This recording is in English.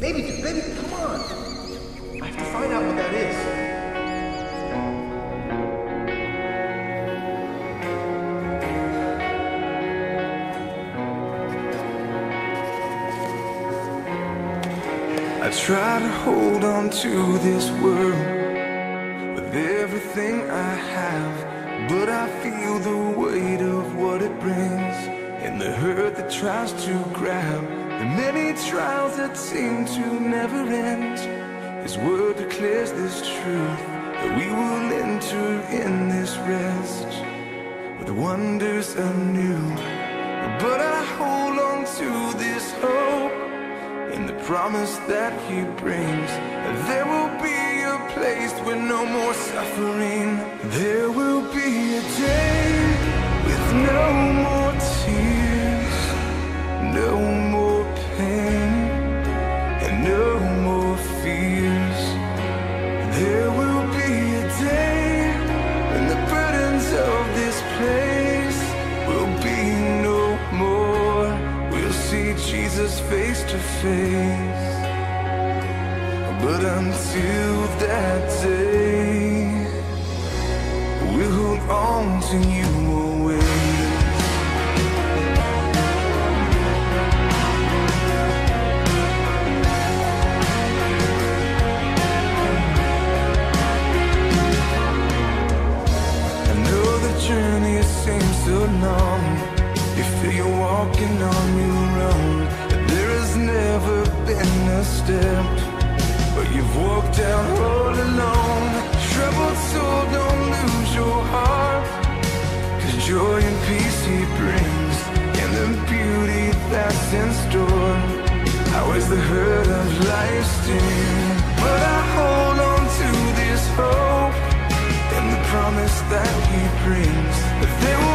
Baby, come on. I have to find out what that is. I try to hold on to this world with everything I have, but I feel the weight of what it brings and the hurt that tries to grab. The many trials that seem to never end. His word declares this truth, that we will enter in this rest with wonders anew. But I hold on to this hope in the promise that he brings. There will be a place where no more suffering. There will be a day with no more tears, no more pain, and no more fears. There will be a day when the burdens of this place will be no more. We'll see Jesus face to face. But until that day, we'll hold on to you always. Journey seems so long. You feel you're walking on your own. There has never been a step where you've walked out all alone. Troubled soul, don't lose your heart, 'cause joy and peace he brings, and the beauty that's in store. How is the hurt of life's sting? But I hold on to this hope and the promise that he brings, that there will